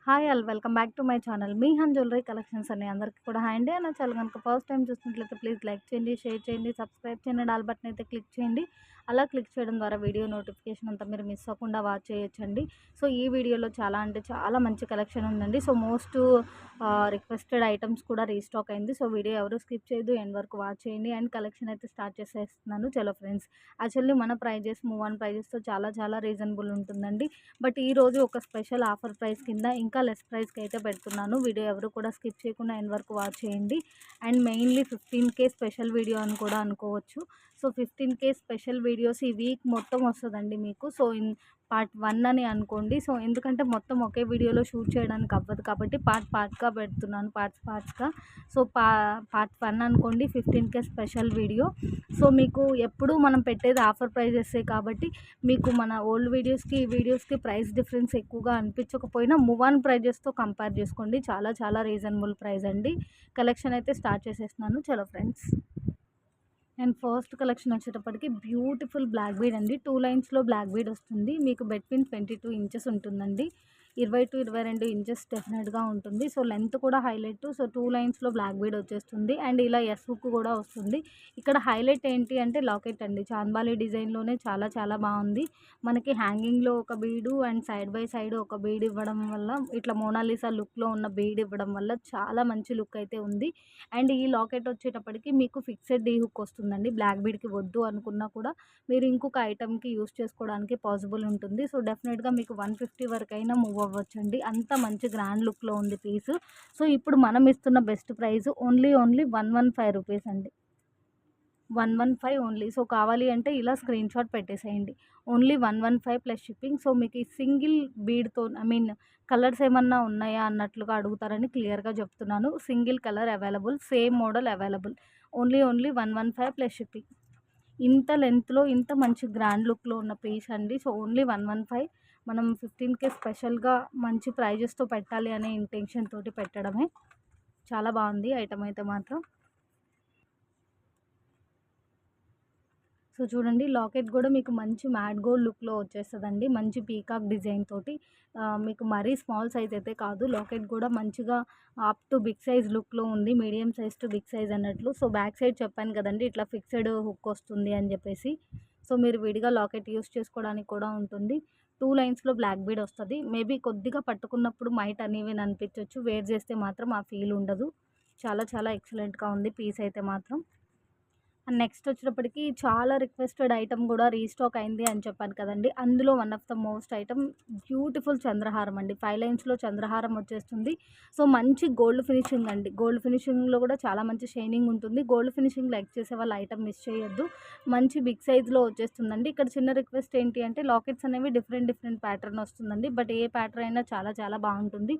Hi all welcome back to my channel మీహాన్ jewellery collections అని అందరికీ కూడా హాయ్ అండి. నా ఛానల్ కనుక ఫస్ట్ టైం చూసినట్లయితే ప్లీజ్ లైక్ చేయండి, షేర్ చేయండి, సబ్స్క్రైబ్ చేయండి, ఆల్ బటన్ అయితే క్లిక్ చేయండి. అలా క్లిక్ చేయడం ద్వారా వీడియో నోటిఫికేషన్ అంతా మీరు మిస్ అవ్వకుండా వాచ్ చేయొచ్చండి. సో ఈ వీడియోలో చాలా అంటే చాలా మంచి కలెక్షన్ ఉందండి. సో మోస్ట్ రిక్వెస్టెడ్ ఐటమ్స్ కూడా రీస్టాక్ అయింది. సో వీడియో ఎవరు స్కిప్ చేయదు, ఎండ్ వరకు వాచ్ చేయండి. అండ్ కలెక్షన్ అయితే స్టార్ట్ చేసేస్తున్నాను. చలో ఫ్రెండ్స్, యాక్చువల్లీ మన ప్రైజెస్ మూవ్ ఆన్ ప్రైజెస్తో చాలా చాలా రీజనబుల్ ఉంటుందండి. బట్ ఈరోజు ఒక స్పెషల్ ఆఫర్ ప్రైస్ కింద ఇంకా లెస్ ప్రైస్కి అయితే పెడుతున్నాను. వీడియో ఎవరు కూడా స్కిప్ చేయకుండా ఎండ్ వరకు వాచ్ చేయండి. And mainly 15K special video అని కూడా అనుకోవచ్చు. సో 15K స్పెషల్ వీడియోస్ ఈ వీక్ మొత్తం వస్తుందండి మీకు. సో పార్ట్ 1 అని అనుకోండి. సో ఎందుకంటే మొత్తం ఒకే వీడియోలో షూట్ చేయడానికి అవ్వదు కాబట్టి పార్ట్గా పెడుతున్నాను, పార్ట్స్గా. సో పార్ట్ 1 అనుకోండి, 15K స్పెషల్ వీడియో. సో మీకు ఎప్పుడు మనం పెట్టేది ఆఫర్ ప్రైజెసే కాబట్టి మీకు మన ఓల్డ్ వీడియోస్కి ఈ వీడియోస్కి ప్రైస్ డిఫరెన్స్ ఎక్కువగా అనిపించకపోయినా మూవ్ ఆన్ ప్రైజెస్తో కంపేర్ చేసుకోండి. చాలా చాలా రీజనబుల్ ప్రైస్ అండి. కలెక్షన్ అయితే స్టార్ట్ చేసేస్తున్నాను. చలో ఫ్రెండ్స్, అండ్ ఫస్ట్ కలెక్షన్ వచ్చేటప్పటికి బ్యూటిఫుల్ బ్లాక్ బీడ్ అండి. 2 లైన్స్లో బ్లాక్ బీడ్ వస్తుంది. మీకు బిట్వీన్ 22 ఇంచెస్ ఉంటుందండి. 20 to 22 ఇంచెస్ డెఫినెట్గా ఉంటుంది. సో లెంత్ కూడా హైలైట్. సో 2 లైన్స్లో బ్లాక్ బీడ్ వచ్చేస్తుంది. అండ్ ఇలా ఎస్ హుక్ కూడా వస్తుంది. ఇక్కడ హైలైట్ ఏంటి అంటే లాకెట్ అండి. చాంద్బాలి డిజైన్లోనే చాలా చాలా బాగుంది. మనకి హ్యాంగింగ్లో ఒక బీడు అండ్ సైడ్ బై సైడ్ ఒక బీడ్ ఇవ్వడం వల్ల, ఇట్లా మోనాలిసా లుక్లో ఉన్న బీడ్ ఇవ్వడం వల్ల చాలా మంచి లుక్ అయితే ఉంది. అండ్ ఈ లాకెట్ వచ్చేటప్పటికి మీకు ఫిక్సెడ్ డీ హుక్ వస్తుందండి. బ్లాక్ బీడ్కి వద్దు అనుకున్నా కూడా మీరు ఇంకొక ఐటమ్కి యూస్ చేసుకోవడానికి పాసిబుల్ ఉంటుంది. సో డెఫినెట్గా మీకు 150 వరకైనా మూవ్ అవ్వచ్చండి. అంత మంచి గ్రాండ్ లుక్లో ఉంది పీస్. సో ఇప్పుడు మనం ఇస్తున్న బెస్ట్ ప్రైస్ ఓన్లీ 115 రూపీస్ అండి. 115 ఓన్లీ. సో కావాలి అంటే ఇలా స్క్రీన్ షాట్ పెట్టేసేయండి. Only 115 plus shipping. సో మీకు ఈ సింగిల్ బీడ్తో కలర్స్ ఏమన్నా ఉన్నాయా అన్నట్లుగా అడుగుతారని క్లియర్గా చెప్తున్నాను. Single colour available, same model available. Only 115 plus shipping. ఇంత లెంత్లో ఇంత మంచి గ్రాండ్ లుక్లో ఉన్న పీస్ అండి. So only 115. మనం 15K స్పెషల్గా మంచి ప్రైజెస్తో పెట్టాలి అనే ఇంటెన్షన్ తోటి పెట్టడమే. చాలా బాగుంది ఐటమ్ అయితే మాత్రం. సో చూడండి, లాకెట్ కూడా మీకు మంచి మ్యాట్ గోల్డ్ లుక్లో వచ్చేస్తుందండి. మంచి పీకాక్ డిజైన్ తోటి మీకు మరీ స్మాల్ సైజ్ అయితే కాదు. లాకెట్ కూడా మంచిగా అప్ టు బిగ్ సైజ్ లుక్లో ఉంది. Medium size to big size అన్నట్లు. సో బ్యాక్ సైడ్ చెప్పాను కదండి, ఇట్లా ఫిక్స్డ్ హుక్ వస్తుంది అని చెప్పేసి. సో మీరు విడిగా లాకెట్ యూస్ చేసుకోవడానికి కూడా ఉంటుంది. 2 లైన్స్లో బ్లాక్ బీడ్ వస్తుంది. మేబీ కొద్దిగా పట్టుకున్నప్పుడు మైట్ అనీవెన్ అనిపించవచ్చు. వేర్ చేస్తే మాత్రం ఆ ఫీల్ ఉండదు. చాలా చాలా ఎక్సలెంట్గా ఉంది పీస్ అయితే మాత్రం. అండ్ నెక్స్ట్ వచ్చేటప్పటికి చాలా రిక్వెస్టెడ్ ఐటమ్ కూడా రీస్టాక్ అయింది అని చెప్పాను కదండి. అందులో one of the most item beautiful చంద్రహారం అండి. 5 లైన్స్లో చంద్రహారం వచ్చేస్తుంది. సో మంచి గోల్డ్ ఫినిషింగ్ అండి. గోల్డ్ ఫినిషింగ్లో కూడా చాలా మంచి షైనింగ్ ఉంటుంది. గోల్డ్ ఫినిషింగ్ లైక్ చేసే వాళ్ళ ఐటమ్ మిస్ చేయొద్దు. మంచి బిగ్ సైజ్లో వచ్చేస్తుందండి. ఇక్కడ చిన్న రిక్వెస్ట్ ఏంటి అంటే లాకెట్స్ అనేవి డిఫరెంట్ ప్యాటర్న్ వస్తుందండి. బట్ ఏ ప్యాటర్న్ అయినా చాలా చాలా బాగుంటుంది.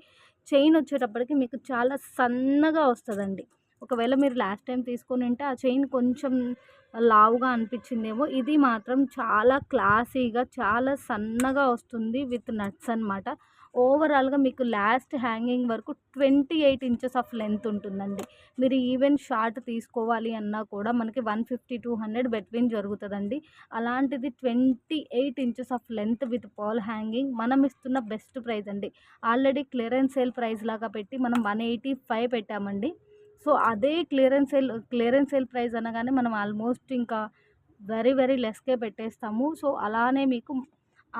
చైన్ వచ్చేటప్పటికి మీకు చాలా సన్నగా వస్తుందండి. ఒకవేళ మీరు లాస్ట్ టైం తీసుకొని ఉంటే ఆ చైన్ కొంచెం లావుగా అనిపించిందేమో. ఇది మాత్రం చాలా క్లాసీగా చాలా సన్నగా వస్తుంది విత్ నట్స్ అనమాట. ఓవరాల్గా మీకు లాస్ట్ హ్యాంగింగ్ వరకు 28 ఇంచెస్ ఆఫ్ లెంత్ ఉంటుందండి. మీరు ఈవెన్ షార్ట్ తీసుకోవాలి అన్నా కూడా మనకి 150-200 బిట్వీన్ జరుగుతుందండి. అలాంటిది 28 inches of length with pal hanging మనం ఇస్తున్న బెస్ట్ ప్రైస్ అండి. ఆల్రెడీ క్లియరెన్స్ సేల్ ప్రైస్ లాగా పెట్టి మనం 185 పెట్టామండి. సో అదే క్లియరెన్స్ సేల్ ప్రైస్ అనగానే మనం ఆల్మోస్ట్ ఇంకా వెరీ లెస్కే పెట్టేస్తాము. సో అలానే మీకు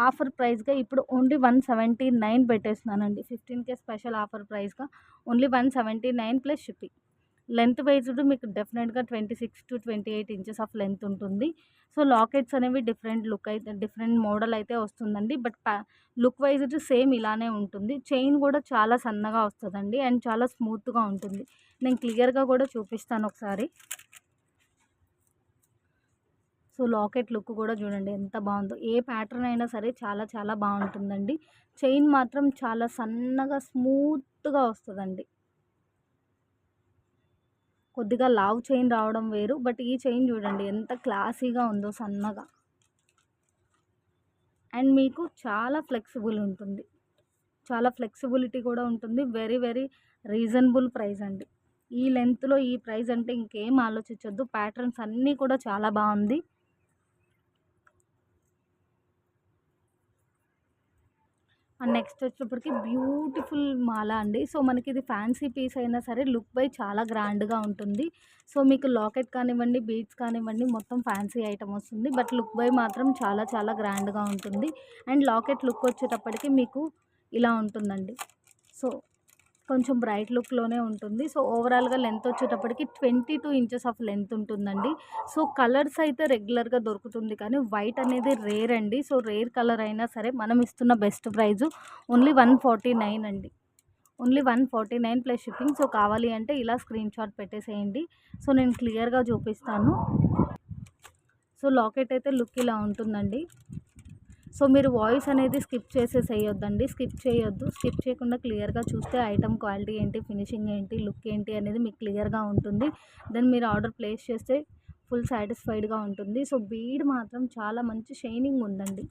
ఆఫర్ ప్రైస్గా ఇప్పుడు ఓన్లీ 179 పెట్టేస్తున్నానండి. 15K స్పెషల్ ఆఫర్ ప్రైస్గా only 179 plus shipping. Length wise మీకు డెఫినెట్గా 26-28 ఇంచెస్ ఆఫ్ లెంత్ ఉంటుంది. సో లాకెట్స్ అనేవి డిఫరెంట్ మోడల్ అయితే వస్తుందండి. బట్ లుక్ వైజ్డ్ సేమ్ ఇలానే ఉంటుంది. చైన్ కూడా చాలా సన్నగా వస్తుందండి అండ్ చాలా స్మూత్గా ఉంటుంది. నేను క్లియర్గా కూడా చూపిస్తాను ఒకసారి. సో లాకెట్ లుక్ కూడా చూడండి ఎంత బాగుందో. ఏ ప్యాటర్న్ అయినా సరే చాలా చాలా బాగుంటుందండి. చైన్ మాత్రం చాలా సన్నగా స్మూత్గా వస్తుందండి. కొద్దిగా లావ్ చైన్ రావడం వేరు. బట్ ఈ చైన్ చూడండి ఎంత క్లాసీగా ఉందో సన్నగా. అండ్ మీకు చాలా ఫ్లెక్సిబుల్ ఉంటుంది. చాలా ఫ్లెక్సిబిలిటీ కూడా ఉంటుంది. వెరీ రీజనబుల్ ప్రైస్ అండి. ఈ లెంత్లో ఈ ప్రైస్ అంటే ఇంకేం ఆలోచించొద్దు. ప్యాటర్న్స్ అన్నీ కూడా చాలా బాగుంది. అండ్ నెక్స్ట్ వచ్చేటప్పటికి బ్యూటిఫుల్ మాల అండి. సో మనకి ఇది ఫ్యాన్సీ పీస్ అయినా సరే లుక్ బై చాలా గ్రాండ్గా ఉంటుంది. సో మీకు లాకెట్ కానివ్వండి, బీడ్స్ కానివ్వండి, మొత్తం ఫ్యాన్సీ ఐటమ్ వస్తుంది. బట్ లుక్ బై మాత్రం చాలా చాలా గ్రాండ్గా ఉంటుంది. అండ్ లాకెట్ లుక్ వచ్చేటప్పటికి మీకు ఇలా ఉంటుందండి. సో కొంచెం బ్రైట్ లుక్లోనే ఉంటుంది. సో ఓవరాల్గా లెంత్ వచ్చేటప్పటికి 22 ఇంచెస్ ఆఫ్ లెంత్ ఉంటుందండి. సో కలర్స్ అయితే రెగ్యులర్గా దొరుకుతుంది, కానీ వైట్ అనేది రేర్ అండి. సో రేర్ కలర్ అయినా సరే మనం ఇస్తున్న బెస్ట్ ప్రైజు ఓన్లీ 149 అండి. Only 149 plus shipping. సో కావాలి అంటే ఇలా స్క్రీన్ షాట్ పెట్టేసేయండి. సో నేను క్లియర్గా చూపిస్తాను. సో లాకెట్ అయితే లుక్ ఇలా ఉంటుందండి. సో మీరు వాయిస్ అనేది స్కిప్ చేసేసేయొద్దండి, స్కిప్ చేయొద్దు. స్కిప్ చేయకుండా క్లియర్గా చూస్తే ఐటమ్ క్వాలిటీ ఏంటి, ఫినిషింగ్ ఏంటి, లుక్ ఏంటి అనేది మీకు క్లియర్గా ఉంటుంది. దెన్ మీరు ఆర్డర్ ప్లేస్ చేస్తే ఫుల్ సాటిస్ఫైడ్గా ఉంటుంది. సో బీడ్ మాత్రం చాలా మంచి షైనింగ్ ఉందండి.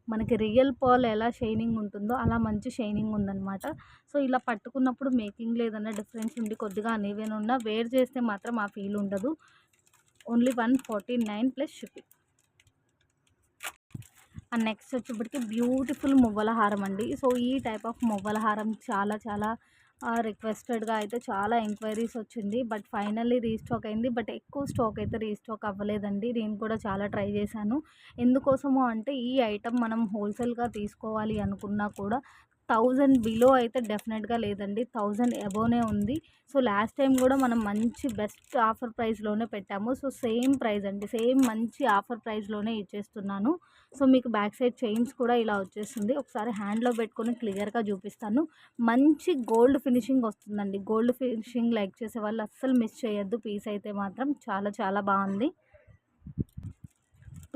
మనకి రియల్ పర్ల్ ఎలా షైనింగ్ ఉంటుందో అలా మంచి షైనింగ్ ఉందన్నమాట. సో ఇలా పట్టుకున్నప్పుడు మేకింగ్ లేదన్న డిఫరెన్స్ ఉండి కొద్దిగా అనేవేనా ఉన్నా వేర్ చేస్తే మాత్రం ఆ ఫీల్ ఉండదు. Only 149 plus shipping. And next వచ్చేప్పటికి బ్యూటిఫుల్ మువ్వల హారం అండి. సో ఈ టైప్ ఆఫ్ మువ్వల హారం చాలా చాలా రిక్వెస్టెడ్గా అయితే చాలా ఎంక్వైరీస్ వచ్చింది. బట్ ఫైనల్లీ రీస్టాక్ అయింది. బట్ ఎక్కువ స్టాక్ అయితే రీస్టాక్ అవ్వలేదండి. నేను కూడా చాలా ట్రై చేశాను. ఎందుకోసము అంటే ఈ ఐటమ్ మనం హోల్సేల్గా తీసుకోవాలి అనుకున్నా కూడా 1000 బిలో అయితే డెఫినెట్గా లేదండి. 1000 అబోనే ఉంది. సో లాస్ట్ టైం కూడా మనం మంచి బెస్ట్ ఆఫర్ ప్రైస్లోనే పెట్టాము. సో సేమ్ ప్రైస్ అండి, సేమ్ మంచి ఆఫర్ ప్రైస్లోనే ఇచ్చేస్తున్నాను. సో మీకు బ్యాక్ సైడ్ చైన్స్ కూడా ఇలా వచ్చేస్తుంది. ఒకసారి హ్యాండ్లో పెట్టుకొని క్లియర్గా చూపిస్తాను. మంచి గోల్డ్ ఫినిషింగ్ వస్తుందండి. గోల్డ్ ఫినిషింగ్ లైక్ చేసే వాళ్ళు అస్సలు మిస్ చేయొద్దు. పీస్ అయితే మాత్రం చాలా చాలా బాగుంది.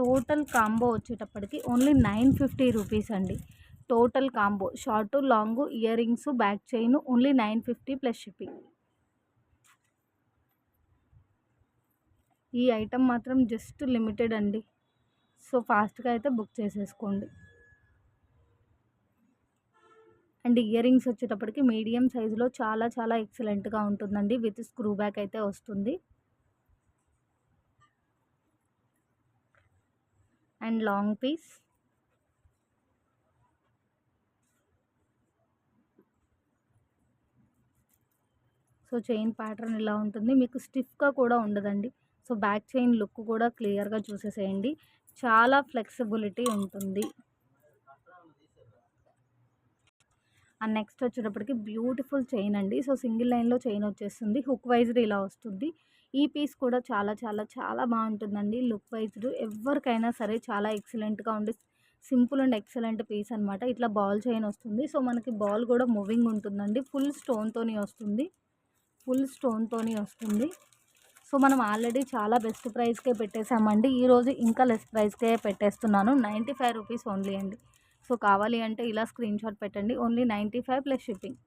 టోటల్ కాంబో వచ్చేటప్పటికి ఓన్లీ 950 రూపీస్ అండి. Total combo short long ear rings back chain only 950 plus shipping. ఈ ఐటమ్ మాత్రం జస్ట్ లిమిటెడ్ అండి. సో ఫాస్ట్గా అయితే బుక్ చేసేసుకోండి. అండ్ ఇయర్ రింగ్స్ వచ్చేటప్పటికి మీడియం సైజులో చాలా చాలా ఎక్సలెంట్గా ఉంటుందండి. విత్ స్క్రూ బ్యాక్ అయితే వస్తుంది. And long piece. So chain pattern ఇలా ఉంటుంది. మీకు స్టిఫ్గా కూడా ఉండదండి. సో బ్యాక్ చైన్ లుక్ కూడా క్లియర్గా చూసేసేయండి. చాలా ఫ్లెక్సిబిలిటీ ఉంటుంది. అండ్ నెక్స్ట్ వచ్చేటప్పటికి బ్యూటిఫుల్ చైన్ అండి. సో సింగిల్ లైన్లో చైన్ వచ్చేస్తుంది. హుక్ వైజ్డ్ ఇలా వస్తుంది. ఈ పీస్ కూడా చాలా చాలా చాలా బాగుంటుందండి. లుక్ వైజ్డ్ ఎవరికైనా సరే చాలా ఎక్సలెంట్గా ఉండి సింపుల్ అండ్ ఎక్సలెంట్ పీస్ అనమాట. ఇట్లా బాల్ చైన్ వస్తుంది. సో మనకి బాల్ కూడా మూవింగ్ ఉంటుందండి. ఫుల్ స్టోన్తోని వస్తుంది. ఫుల్ స్టోన్తోని వస్తుంది. సో మనం ఆల్రెడీ చాలా బెస్ట్ ప్రైస్కే పెట్టేశామండి. ఈరోజు ఇంకా లెస్ ప్రైస్కే పెట్టేస్తున్నాను. 95 రూపీస్ ఓన్లీ అండి. సో కావాలి అంటే ఇలా స్క్రీన్ షాట్ పెట్టండి. Only 95 plus shipping.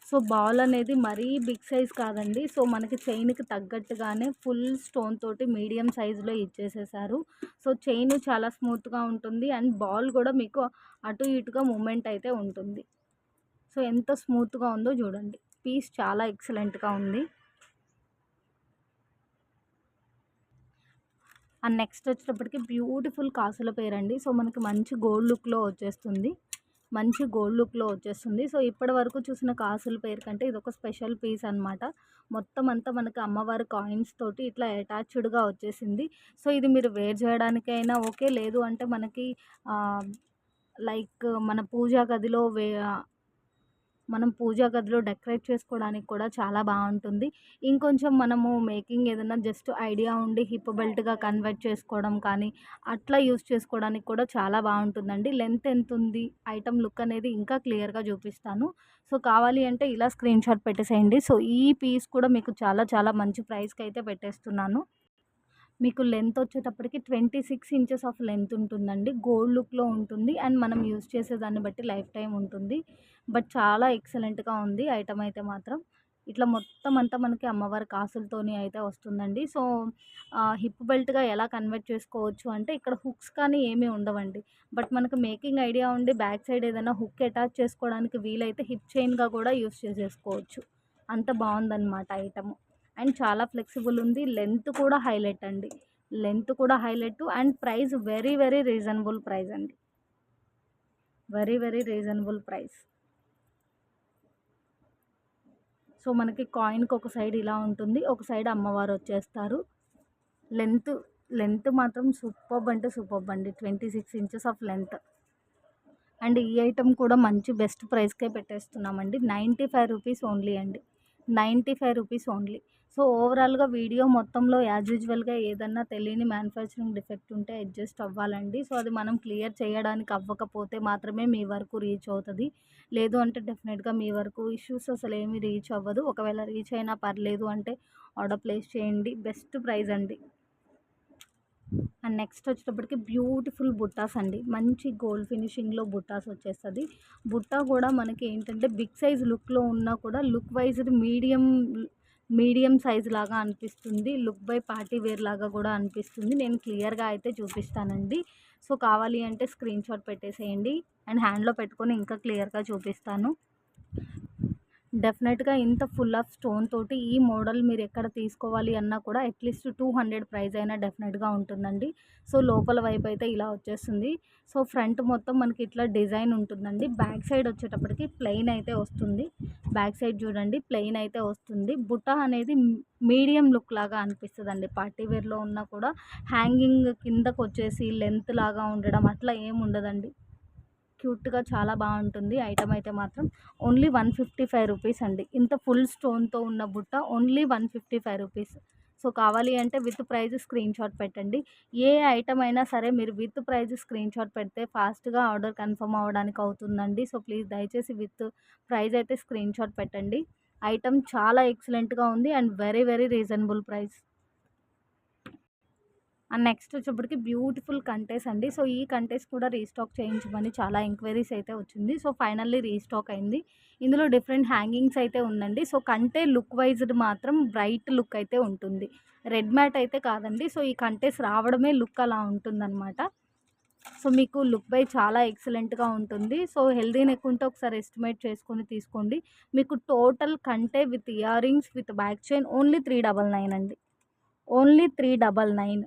So ball అనేది మరీ బిగ్ సైజ్ కాదండి. సో మనకి చైన్కి తగ్గట్టుగానే ఫుల్ స్టోన్ తోటి మీడియం సైజులో ఇచ్చేసేసారు. సో చైన్ చాలా స్మూత్గా ఉంటుంది. అండ్ బాల్ కూడా మీకు అటు ఇటుగా మూమెంట్ అయితే ఉంటుంది. సో ఎంత స్మూత్గా ఉందో చూడండి. పీస్ చాలా ఎక్సలెంట్గా ఉంది. అండ్ నెక్స్ట్ వచ్చేటప్పటికి బ్యూటిఫుల్ కాసుల పేరండి. సో మనకి మంచి గోల్డ్ లుక్లో వచ్చేస్తుంది. మంచి గోల్డ్ లుక్లో వచ్చేస్తుంది. సో ఇప్పటి వరకు చూసిన కాసుల పేరు కంటే ఇది ఒక స్పెషల్ పీస్ అనమాట. మొత్తం అంతా మనకి అమ్మవారి కాయిన్స్ తోటి ఇట్లా అటాచ్డ్గా వచ్చేసింది. సో ఇది మీరు వేర్ చేయడానికైనా ఓకే, లేదు అంటే మనకి లైక్ మనం పూజా గదిలో డెకరేట్ చేసుకోవడానికి కూడా చాలా బాగుంటుంది. ఇంకొంచెం మనము మేకింగ్ ఏదైనా జస్ట్ ఐడియా ఉండి హిప్ బెల్ట్గా కన్వర్ట్ చేసుకోవడం కానీ అట్లా యూస్ చేసుకోవడానికి కూడా చాలా బాగుంటుందండి. లెంత్ ఎంత ఉంది, ఐటమ్ లుక్ అనేది ఇంకా క్లియర్గా చూపిస్తాను. సో కావాలి అంటే ఇలా స్క్రీన్ షాట్ పెట్టేసేయండి. సో ఈ పీస్ కూడా మీకు చాలా చాలా మంచి ప్రైస్కి అయితే పెట్టేస్తున్నాను. మీకు లెంత్ వచ్చేటప్పటికి 26 ఇంచెస్ ఆఫ్ లెంత్ ఉంటుందండి. గోల్డ్ లుక్లో ఉంటుంది. అండ్ మనం యూజ్ చేసేదాన్ని బట్టి లైఫ్ టైం ఉంటుంది. బట్ చాలా ఎక్సలెంట్గా ఉంది ఐటమ్ అయితే మాత్రం. ఇట్లా మొత్తం అంతా మనకి అమ్మవారి కాసులతోని అయితే వస్తుందండి. సో హిప్ బెల్ట్గా ఎలా కన్వర్ట్ చేసుకోవచ్చు అంటే ఇక్కడ హుక్స్ కానీ ఏమీ ఉండవండి. బట్ మనకు మేకింగ్ ఐడియా ఉండి బ్యాక్ సైడ్ ఏదైనా హుక్ అటాచ్ చేసుకోవడానికి వీలైతే హిప్ చైన్గా కూడా యూస్ చేసేసుకోవచ్చు. అంత బాగుందన్నమాట ఐటమ్. అండ్ చాలా ఫ్లెక్సిబుల్ ఉంది. లెంత్ కూడా హైలైట్ అండి. లెంత్ కూడా highlight and price very very reasonable price అండి. Very very reasonable price. So మనకి కాయిన్కి ఒక సైడ్ ఇలా ఉంటుంది, ఒక సైడ్ అమ్మవారు వచ్చేస్తారు. లెంత్ లెంత్ మాత్రం సూపర్బ్ అంటే సూపర్బ్ అండి. 26 ఇంచెస్ ఆఫ్ లెంత్. అండ్ ఈ ఐటమ్ కూడా మంచి బెస్ట్ ప్రైస్కే పెట్టేస్తున్నామండి. 95 రూపీస్ ఓన్లీ అండి. 95 రూపీస్ ఓన్లీ. సో ఓవరాల్గా వీడియో మొత్తంలో యాజ్ యూజువల్గా ఏదన్నా తెలియని మ్యానుఫ్యాక్చరింగ్ డిఫెక్ట్ ఉంటే అడ్జస్ట్ అవ్వాలండి. సో అది మనం క్లియర్ చేయడానికి అవ్వకపోతే మాత్రమే మీ వరకు రీచ్ అవుతుంది. లేదు అంటే డెఫినెట్గా మీ వరకు ఇష్యూస్ అసలు ఏమీ రీచ్ అవ్వదు. ఒకవేళ రీచ్ అయినా పర్లేదు అంటే ఆర్డర్ ప్లేస్ చేయండి. బెస్ట్ ప్రైస్ అండి. అండ్ నెక్స్ట్ వచ్చేటప్పటికి బ్యూటిఫుల్ బుట్టాస్ అండి. మంచి గోల్డ్ ఫినిషింగ్లో బుట్టాస్ వచ్చేస్తుంది. బుట్ట కూడా మనకి ఏంటంటే బిగ్ సైజ్ లుక్లో ఉన్నా కూడా లుక్ వైజ్ మీడియం సైజ్ లాగా అనిపిస్తుంది. లుక్ బై పార్టీ వేర్ లాగా కూడా అనిపిస్తుంది. నేను క్లియర్గా అయితే చూపిస్తానండి. సో కావాలి అంటే స్క్రీన్ షాట్ పెట్టేసేయండి. అండ్ హ్యాండ్లో పెట్టుకొని ఇంకా క్లియర్గా చూపిస్తాను. డెఫినెట్గా ఇంత ఫుల్ ఆఫ్ స్టోన్ తోటి ఈ మోడల్ మీరు ఎక్కడ తీసుకోవాలి అన్నా కూడా అట్లీస్ట్ 200 ప్రైస్ అయినా డెఫినెట్గా ఉంటుందండి. సో లోపల వైపు అయితే ఇలా వచ్చేస్తుంది. సో ఫ్రంట్ మొత్తం మనకి ఇట్లా డిజైన్ ఉంటుందండి. బ్యాక్ సైడ్ వచ్చేటప్పటికి ప్లెయిన్ అయితే వస్తుంది. బ్యాక్ సైడ్ చూడండి ప్లెయిన్ అయితే వస్తుంది. బుట్ట అనేది మీడియం లుక్ లాగా అనిపిస్తుంది అండి. పార్టీ వేర్లో ఉన్నా కూడా హ్యాంగింగ్ కిందకు వచ్చేసి లెంత్ లాగా ఉండడం అట్లా ఏమి ఉండదండి. క్యూట్గా చాలా బాగుంటుంది ఐటమ్ అయితే మాత్రం. ఓన్లీ 155 రూపీస్ అండి. ఇంత ఫుల్ స్టోన్తో ఉన్న బుట్ట ఓన్లీ 155 రూపీస్. సో కావాలి అంటే విత్ ప్రైజ్ స్క్రీన్ షాట్ పెట్టండి. ఏ ఐటమ్ అయినా సరే మీరు విత్ ప్రైజ్ స్క్రీన్ షాట్ పెడితే ఫాస్ట్గా ఆర్డర్ కన్ఫర్మ్ అవ్వడానికి అవుతుందండి. సో ప్లీజ్ దయచేసి విత్ ప్రైజ్ అయితే స్క్రీన్ షాట్ పెట్టండి. ఐటమ్ చాలా ఎక్సలెంట్గా ఉంది and very very reasonable price. And next వచ్చేప్పటికి బ్యూటిఫుల్ కంటెస్ అండి. సో ఈ కంటెస్ కూడా రీస్టాక్ చేయించమని చాలా ఎంక్వైరీస్ అయితే వచ్చింది. సో ఫైనల్లీ రీస్టాక్ అయింది. ఇందులో డిఫరెంట్ హ్యాంగింగ్స్ అయితే ఉందండి. సో కంటే లుక్ వైజ్డ్ మాత్రం బ్రైట్ లుక్ అయితే ఉంటుంది. రెడ్ మ్యాట్ అయితే కాదండి. సో ఈ కంటెస్ రావడమే లుక్ అలా ఉంటుందన్నమాట. సో మీకు లుక్ బై చాలా ఎక్సలెంట్గా ఉంటుంది. సో హెల్దీ నెక్ ఉంటే ఒకసారి ఎస్టిమేట్ చేసుకొని తీసుకోండి. మీకు టోటల్ కంటే with ear rings with back chain only 399 అండి. ఓన్లీ 399.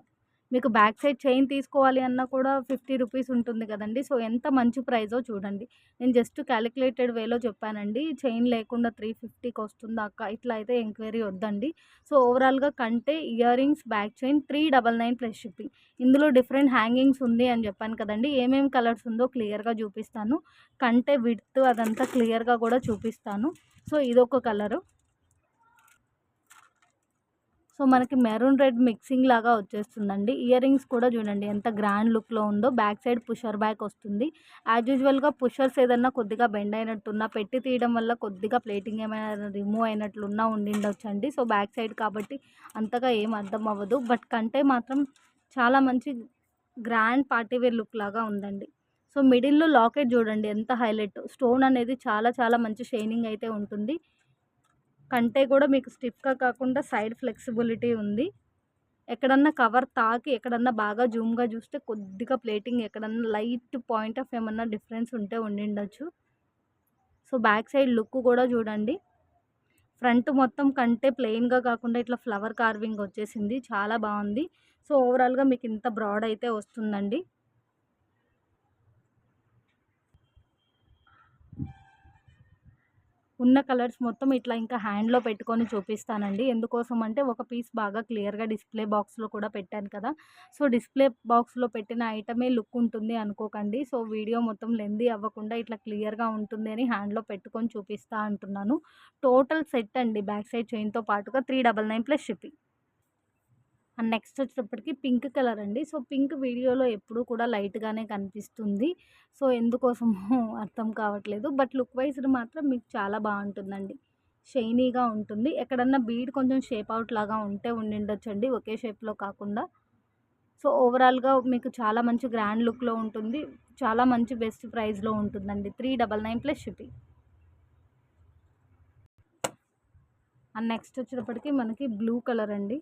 మీకు బ్యాక్ సైడ్ చైన్ తీసుకోవాలి అన్నా కూడా 50 రూపీస్ ఉంటుంది కదండి. సో ఎంత మంచి ప్రైజో చూడండి. నేను జస్ట్ క్యాలిక్యులేటెడ్ వేలో చెప్పానండి. చైన్ లేకుండా 350కి వస్తుందా అక్క, ఇట్లా అయితే ఎంక్వైరీ వద్దండి. సో ఓవరాల్గా కంటే ear rings back chain 399 plus shipping. ఇందులో డిఫరెంట్ హ్యాంగింగ్స్ ఉంది అని చెప్పాను కదండి. ఏమేమి కలర్స్ ఉందో క్లియర్గా చూపిస్తాను. కంటే విడ్త్ అదంతా క్లియర్గా కూడా చూపిస్తాను. సో ఇదొక కలరు. సో మనకి మెరూన్ రెడ్ మిక్సింగ్ లాగా వచ్చేస్తుందండి. ఇయర్ రింగ్స్ కూడా చూడండి ఎంత గ్రాండ్ లుక్లో ఉందో. బ్యాక్ సైడ్ పుషర్ బ్యాక్ వస్తుంది. యాజ్ యూజువల్గా పుషర్స్ ఏదన్నా కొద్దిగా బెండ్ అయినట్టున్నా పెట్టి తీయడం వల్ల కొద్దిగా ప్లేటింగ్ ఏమైనా రిమూవ్ అయినట్లున్నా ఉండిండొచ్చండి. సో బ్యాక్ సైడ్ కాబట్టి అంతగా ఏం అర్థం అవ్వదు. బట్ కంటే మాత్రం చాలా మంచి గ్రాండ్ పార్టీవేర్ లుక్ లాగా ఉందండి. సో మిడిల్లో లాకెట్ చూడండి ఎంత హైలైట్. స్టోన్ అనేది చాలా చాలా మంచి షైనింగ్ అయితే ఉంటుంది. కంటే కూడా మీకు స్టిఫ్గా కాకుండా సైడ్ ఫ్లెక్సిబిలిటీ ఉంది. ఎక్కడన్నా కవర్ తాకి ఎక్కడన్నా బాగా జూమ్గా చూస్తే కొద్దిగా ప్లేటింగ్ ఎక్కడన్నా లైట్ పాయింట్ ఆఫ్ ఏమన్నా డిఫరెన్స్ ఉంటే ఉండిండొచ్చు. సో బ్యాక్ సైడ్ లుక్ కూడా చూడండి. ఫ్రంట్ మొత్తం కంటే ప్లెయిన్గా కాకుండా ఇట్లా ఫ్లవర్ కార్వింగ్ వచ్చేసింది. చాలా బాగుంది. సో ఓవరాల్గా మీకు ఇంత బ్రాడ్ అయితే వస్తుందండి. ఉన్న కలర్స్ మొత్తం ఇట్లా ఇంకా హ్యాండ్లో పెట్టుకొని చూపిస్తానండి. ఎందుకోసం అంటే ఒక పీస్ బాగా క్లియర్గా డిస్ప్లే బాక్స్లో కూడా పెట్టాను కదా. సో డిస్ప్లే బాక్స్లో పెట్టిన ఐటమే లుక్ ఉంటుంది అనుకోకండి. సో వీడియో మొత్తం లెందీ అవ్వకుండా ఇట్లా క్లియర్గా ఉంటుంది అని హ్యాండ్లో పెట్టుకొని చూపిస్తా అంటున్నాను. టోటల్ సెట్ అండి బ్యాక్ సైడ్ చైన్తో పాటుగా 399 ప్లస్ షిప్పింగ్. అండ్ నెక్స్ట్ వచ్చేటప్పటికి పింక్ కలర్ అండి. సో పింక్ వీడియోలో ఎప్పుడూ కూడా లైట్గానే కనిపిస్తుంది. సో ఎందుకోసమో అర్థం కావట్లేదు. బట్ లుక్ వైజ్డ్ మాత్రం మీకు చాలా బాగుంటుందండి. షైనీగా ఉంటుంది. ఎక్కడన్నా బీడ్ కొంచెం షేప్ అవుట్ లాగా ఉంటే ఉండిండొచ్చండి, ఒకే షేప్లో కాకుండా. సో ఓవరాల్గా మీకు చాలా మంచి గ్రాండ్ లుక్లో ఉంటుంది. చాలా మంచి బెస్ట్ ప్రైస్లో ఉంటుందండి. 399 ప్లస్ షిప్పింగ్. అండ్ నెక్స్ట్ వచ్చేటప్పటికి మనకి బ్లూ కలర్ అండి.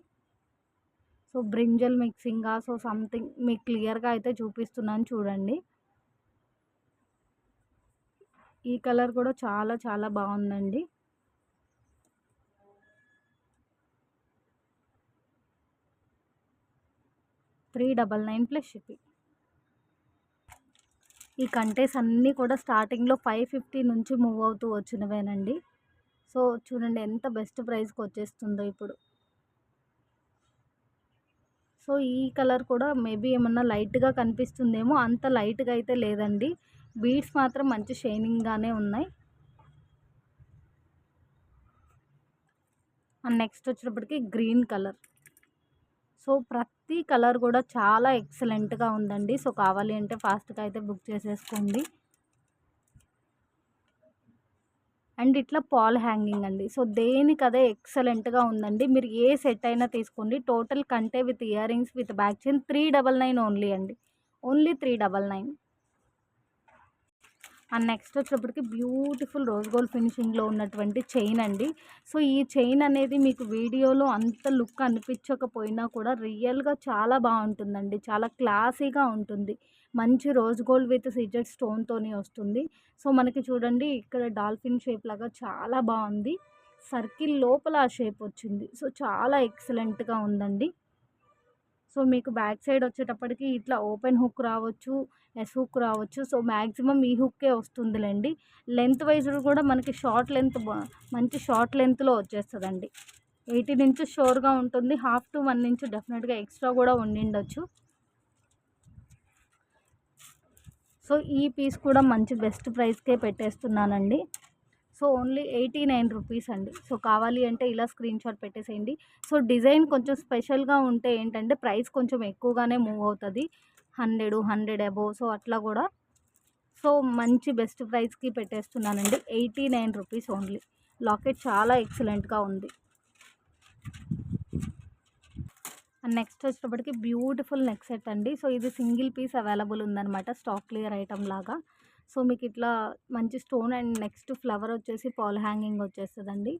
సో బ్రింజల్ మిక్సింగా సో సంథింగ్ మీకు క్లియర్గా అయితే చూపిస్తున్నాను చూడండి. ఈ కలర్ కూడా చాలా చాలా బాగుందండి. 399 ప్లస్ షిప్పింగ్. ఈ కంటెస్ అన్నీ కూడా స్టార్టింగ్లో 550 నుంచి మూవ్ అవుతూ వచ్చినవేనండి. సో చూడండి ఎంత బెస్ట్ ప్రైస్కి వచ్చేస్తుందో ఇప్పుడు. సో ఈ కలర్ కూడా మేబీ ఏమన్నా లైట్గా కనిపిస్తుందేమో, అంత లైట్గా అయితే లేదండి. బీడ్స్ మాత్రం మంచి షైనింగ్గానే ఉన్నాయి. అండ్ నెక్స్ట్ వచ్చేటప్పటికి గ్రీన్ కలర్. సో ప్రతి కలర్ కూడా చాలా ఎక్సలెంట్గా ఉందండి. సో కావాలి అంటే ఫాస్ట్గా అయితే బుక్ చేసేసుకోండి. అండ్ ఇట్లా పాల్ హ్యాంగింగ్ అండి. సో దేనికదే ఎక్సలెంట్గా ఉందండి. మీరు ఏ సెట్ అయినా తీసుకోండి. టోటల్ కంటే with ear rings with back chain 399 only అండి. ఓన్లీ 399. అండ్ నెక్స్ట్ వచ్చేటప్పటికి బ్యూటిఫుల్ రోజ్ గోల్డ్ ఫినిషింగ్లో ఉన్నటువంటి చైన్ అండి. సో ఈ చైన్ అనేది మీకు వీడియోలో అంత లుక్ అనిపించకపోయినా కూడా రియల్గా చాలా బాగుంటుందండి. చాలా క్లాసీగా ఉంటుంది. మంచి రోజ్ గోల్డ్ విత్ సీజెడ్ స్టోన్తోని వస్తుంది. సో మనకి చూడండి ఇక్కడ డాల్ఫిన్ షేప్ లాగా చాలా బాగుంది. సర్కిల్ లోపల ఆ షేప్ వచ్చింది. సో చాలా ఎక్సలెంట్గా ఉందండి. సో మీకు బ్యాక్ సైడ్ వచ్చేటప్పటికి ఇట్లా ఓపెన్ హుక్ రావచ్చు, ఎస్ హుక్ రావచ్చు. సో మ్యాక్సిమం ఈ హుక్కే వస్తుందిలేండి. లెంత్ వైజ్ కూడా మనకి షార్ట్ లెంత్ మంచి షార్ట్ లెంత్లో వచ్చేస్తుందండి. 18 ఇంచెస్ షోర్గా ఉంటుంది. హాఫ్ టు 1 ఇంచ్ డెఫినెట్గా ఎక్స్ట్రా కూడా ఉండిండొచ్చు. సో ఈ పీస్ కూడా మంచి బెస్ట్ ప్రైస్కే పెట్టేస్తున్నానండి. సో ఓన్లీ 89 రూపీస్ అండి. సో కావాలి అంటే ఇలా స్క్రీన్ షాట్ పెట్టేసేయండి. సో డిజైన్ కొంచెం స్పెషల్గా ఉంటే ఏంటంటే ప్రైస్ కొంచెం ఎక్కువగానే మూవ్ అవుతుంది. 100 అబోవ్ సో అట్లా కూడా. సో మంచి బెస్ట్ ప్రైస్కి పెట్టేస్తున్నానండి. 89 రూపీస్ ఓన్లీ. లాకెట్ చాలా ఎక్సలెంట్గా ఉంది. అండ్ నెక్స్ట్ వచ్చేటప్పటికి బ్యూటిఫుల్ నెక్ సెట్ అండి. సో ఇది సింగిల్ పీస్ అవైలబుల్ ఉందన్నమాట. స్టాక్ క్లియర్ ఐటమ్ లాగా. సో మీకు ఇట్లా మంచి స్టోన్ అండ్ నెక్స్ట్ ఫ్లవర్ వచ్చేసి పాల్ హ్యాంగింగ్ వచ్చేస్తుందండి.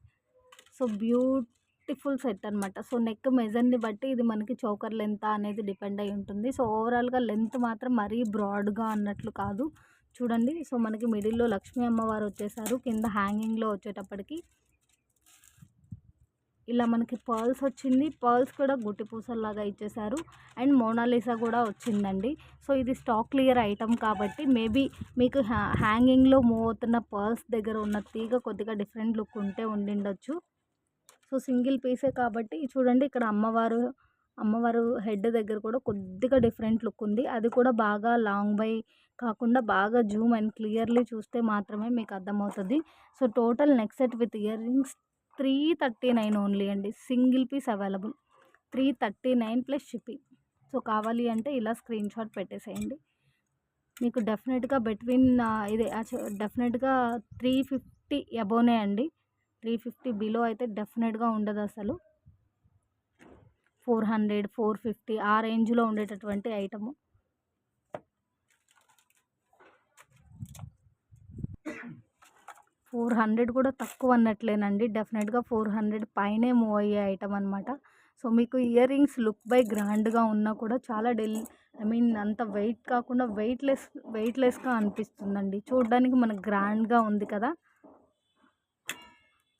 సో బ్యూటిఫుల్ సెట్ అనమాట. సో నెక్ మెజర్ని బట్టి ఇది మనకి చౌకర్ లెంత్ అనేది డిపెండ్ అయి ఉంటుంది. సో ఓవరాల్గా లెంత్ మాత్రం మరీ బ్రాడ్గా అన్నట్లు కాదు. చూడండి సో మనకి మిడిల్లో లక్ష్మీ అమ్మవారు వచ్చేసారు. కింద హ్యాంగింగ్లో వచ్చేటప్పటికి ఇలా మనకి పర్ల్స్ వచ్చింది. పర్ల్స్ కూడా గుట్టి పూసల్లాగా ఇచ్చేసారు. అండ్ మోనాలిసా కూడా వచ్చిందండి. సో ఇది స్టాక్ క్లియర్ ఐటమ్ కాబట్టి మేబీ మీకు హ్యాంగింగ్లో మూవ్ అవుతున్న పర్ల్స్ దగ్గర ఉన్న తీగ కొద్దిగా డిఫరెంట్ లుక్ ఉంటే ఉండిండొచ్చు. సో సింగిల్ పీసే కాబట్టి చూడండి ఇక్కడ అమ్మవారు హెడ్ దగ్గర కూడా కొద్దిగా డిఫరెంట్ లుక్ ఉంది. అది కూడా బాగా లాంగ్ బై కాకుండా బాగా జూమ్ అండ్ క్లియర్లీ చూస్తే మాత్రమే మీకు అర్థమవుతుంది. So total neck set with earrings 339 only అండి. Single piece available 339 plus shipping. So కావాలి అంటే ఇలా స్క్రీన్ షాట్ పెట్టేసేయండి. మీకు డెఫినెట్గా డెఫినెట్గా 350 అబోనే అండి. 350 బిలో అయితే డెఫినెట్గా ఉండదు అసలు. 400 450 ఆ రేంజ్లో ఉండేటటువంటి ఐటము. $400 కూడా తక్కువ అన్నట్లేనండి. డెఫినెట్గా 400 పైనే మూవ్ అయ్యే ఐటమ్ అనమాట. సో మీకు ఇయర్ రింగ్స్ లుక్ బై గ్రాండ్గా ఉన్నా కూడా చాలా అంత వెయిట్ కాకుండా వెయిట్లెస్గా అనిపిస్తుందండి. చూడడానికి మనకు గ్రాండ్గా ఉంది కదా.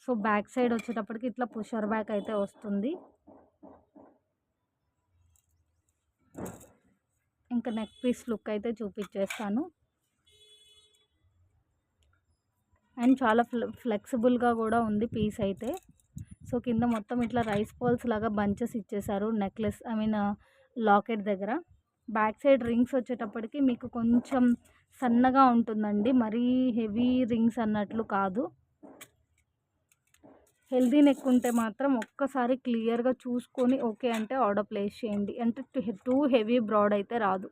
సో బ్యాక్ సైడ్ వచ్చేటప్పటికి ఇట్లా పుషర్ బ్యాక్ అయితే వస్తుంది. ఇంకా నెక్ పీస్ లుక్ అయితే చూపించేస్తాను. అండ్ చాలా ఫ్లెక్సిబుల్గా కూడా ఉంది పీస్ అయితే. సో కింద మొత్తం ఇట్లా రైస్ బాల్స్ లాగా బంచెస్ ఇచ్చేసారు నెక్లెస్ లాకెట్ దగ్గర. బ్యాక్ సైడ్ రింగ్స్ వచ్చేటప్పటికి మీకు కొంచెం సన్నగా ఉంటుందండి. మరీ హెవీ రింగ్స్ అన్నట్లు కాదు. హెల్దీ నెక్ ఉంటే మాత్రం ఒక్కసారి క్లియర్గా చూసుకొని ఓకే అంటే ఆర్డర్ ప్లేస్ చేయండి. అంటే టూ హెవీ బ్రాడ్ అయితే రాదు.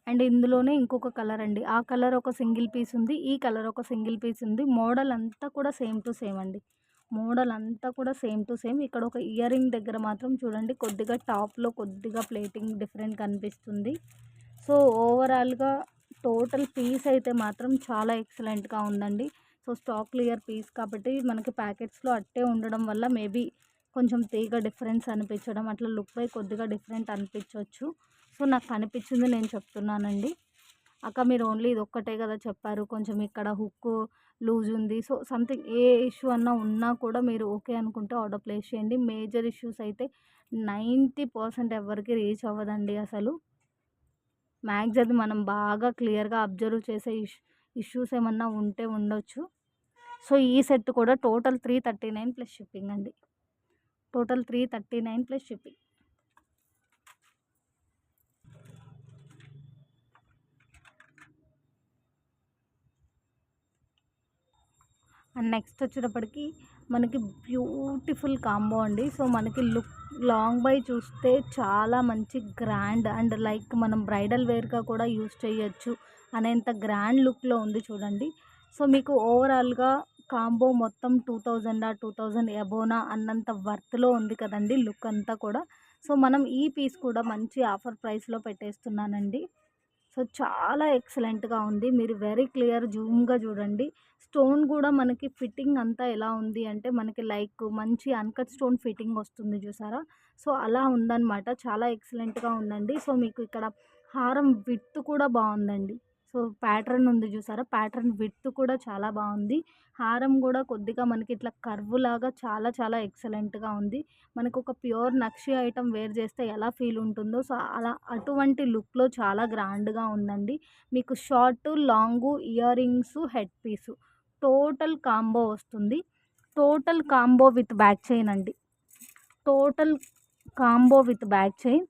అండ్ ఇందులోనే ఇంకొక కలర్ అండి. ఆ కలర్ ఒక సింగిల్ పీస్ ఉంది. ఈ కలర్ ఒక సింగిల్ పీస్ ఉంది. మోడల్ అంతా కూడా సేమ్ టు సేమ్ అండి. మోడల్ అంతా కూడా సేమ్ టు సేమ్. ఇక్కడ ఒక ఇయర్ రింగ్ దగ్గర మాత్రం చూడండి కొద్దిగా టాప్లో కొద్దిగా ప్లేటింగ్ డిఫరెంట్ కనిపిస్తుంది. సో ఓవరాల్గా టోటల్ పీస్ అయితే మాత్రం చాలా ఎక్సలెంట్గా ఉందండి. సో స్టాక్ క్లియర్ పీస్ కాబట్టి మనకి ప్యాకెట్స్లో అట్టే ఉండడం వల్ల మేబీ కొంచెం తీగ డిఫరెన్స్ అనిపించడం అట్లా లుక్ బై కొద్దిగా డిఫరెంట్ అనిపించవచ్చు. సో నాకు అనిపించింది నేను చెప్తున్నానండి. అక్క మీరు ఓన్లీ ఇది ఒక్కటే కదా చెప్పారు, కొంచెం ఇక్కడ హుక్ లూజ్ ఉంది. సో సంథింగ్ ఏ ఇష్యూ అన్నా ఉన్నా కూడా మీరు ఓకే అనుకుంటే ఆర్డర్ ప్లేస్ చేయండి. మేజర్ ఇష్యూస్ అయితే 90% ఎవరికి రీచ్ అవ్వదండి అసలు. మ్యాక్స్ అది మనం బాగా క్లియర్‌గా అబ్జర్వ్ చేసే ఇష్యూస్ ఏమన్నా ఉంటే ఉండొచ్చు. సో, ఈ సెట్ కూడా టోటల్ 339 ప్లస్ షిప్పింగ్ అండి. Total 339 plus shipping. And next వచ్చేటప్పటికి మనకి బ్యూటిఫుల్ కాంబో అండి. సో, మనకి లాంగ్ బై చూస్తే చాలా మంచి గ్రాండ్ అండ్ లైక్ మనం బ్రైడల్ వేర్‌గా కూడా యూజ్ చేయొచ్చు అనేంత గ్రాండ్ లుక్‌లో ఉంది చూడండి. సో, మీకు ఓవరాల్‌గా కాంబో మొత్తం 2000 2000 అబోనా అన్నంత వర్త్‌లో ఉంది కదండీ లుక్ అంతా కూడా. సో, మనం ఈ పీస్ కూడా మంచి ఆఫర్ ప్రైస్‌లో పెట్టేస్తున్నానండి. సో, చాలా ఎక్సలెంట్‌గా ఉంది. మీరు వెరీ క్లియర్ జూమ్‌గా చూడండి. స్టోన్ గూడా మనకి ఫిట్టింగ్ అంతా ఎలా ఉంది అంటే, మనకి లైక్ మంచి అన్‌కట్ స్టోన్ ఫిట్టింగ్ వస్తుంది చూసారా? సో, అలా ఉందనమాట. చాలా ఎక్సలెంట్‌గా ఉందండి. సో, మీకు ఇక్కడ హారం విడ్త్ కూడా బావుందండి. సో, ప్యాటర్న్ ఉంది చూసారా? ప్యాటర్న్ విడ్త్ కూడా చాలా బావుంది. హారం గూడా కొద్దిగా మనకి ఇట్లా కర్వ్ లాగా చాలా చాలా ఎక్సలెంట్‌గా ఉంది. మనకొక ప్యూర్ నక్షి ఐటెమ్ వేర్ చేస్తే ఎలా ఫీల్ ఉంటుందో, సో, అలా అటువంటి లుక్‌లో చాలా గ్రాండ్‌గా ఉందండి. మీకు short, long, earrings, head piece total combo వస్తుంది. Total combo with back chain అండి. Total combo with back chain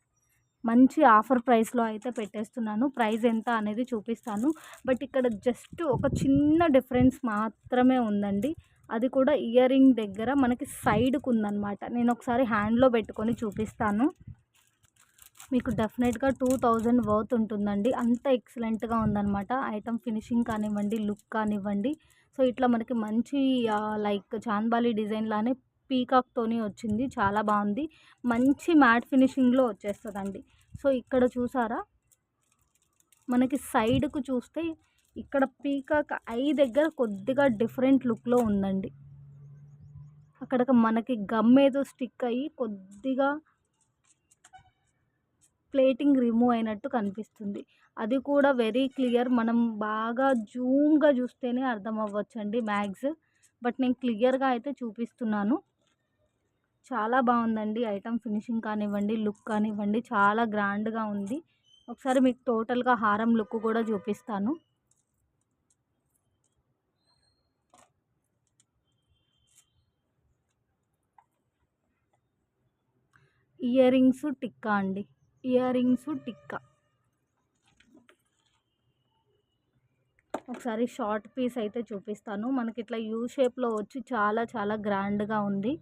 మంచి ఆఫర్ ప్రైస్‌లో అయితే పెట్టేస్తున్నాను. ప్రైస్ ఎంత అనేది చూపిస్తాను. బట్ ఇక్కడ జస్ట్ ఒక చిన్న డిఫరెన్స్ మాత్రమే ఉందండి. అది కూడా ఇయర్ రింగ్ దగ్గర మనకి సైడ్‌కి ఉందనమాట. నేను ఒకసారి హ్యాండ్‌లో పెట్టుకొని చూపిస్తాను. మీకు డెఫినెట్‌గా 2000 వర్త్ ఉంటుందండి. అంత ఎక్సలెంట్‌గా ఉందనమాట. ఐటెమ్ ఫినిషింగ్ కానివ్వండి, లుక్ కానివ్వండి. సో, ఇట్లా మనకి మంచి లైక్ చాంద్బాలి డిజైన్ లానే పీకాక్‌తోని వచ్చింది. చాలా బావుంది. మంచి మ్యాట్ ఫినిషింగ్‌లో వచ్చేస్తదండి. సో, ఇక్కడ చూసారా? మనకి సైడ్‌కు చూస్తే ఇక్కడ పీకాక్ ఐ దగ్గర కొద్దిగా డిఫరెంట్ లుక్‌లో ఉందండి. అక్కడ మనకి గమ్ ఏదో స్టిక్ అయ్యి కొద్దిగా ప్లేటింగ్ రిమూవ్ అయినట్టు కనిపిస్తుంది. అది కూడా వెరీ క్లియర్. మనం బాగా జూమ్‌గా చూస్తేనే అర్థం అవ్వచ్చండి మ్యాగ్స్. బట్ నేను క్లియర్‌గా అయితే చూపిస్తున్నాను. చాలా బావుందండి ఐటెమ్ ఫినిషింగ్ కానివ్వండి, లుక్ కానివ్వండి చాలా గ్రాండ్‌గా ఉంది. ఒకసారి మీకు టోటల్‌గా హారం లుక్ కూడా చూపిస్తాను. ఇయర్ రింగ్స్ టిక్కా అండి. Ear rings tikka. ఒకసారి షార్ట్ పీస్ అయితే చూపిస్తాను. మనకి ఇట్లా యూ షేప్‌లో వచ్చి చాలా చాలా గ్రాండ్‌గా ఉంది.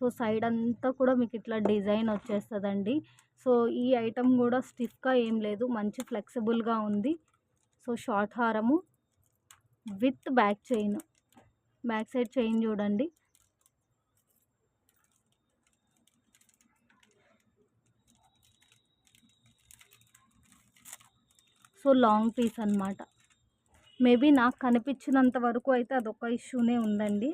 సో, సైడ్ అంతా కూడా మీకు ఇట్లా డిజైన్ వచ్చేస్తదండి. సో, ఈ ఐటెమ్ కూడా స్టిఫ్‌గా ఏం లేదు. మంచి ఫ్లెక్సిబుల్‌గా ఉంది. సో, షార్ట్ హారము with back chain. Back side chain చూడండి. సో, లాంగ్ పీస్ అనమాట. మేబీ నాకు కనిపించినంత వరకు అయితే అదొక ఇష్యూనే ఉందండి.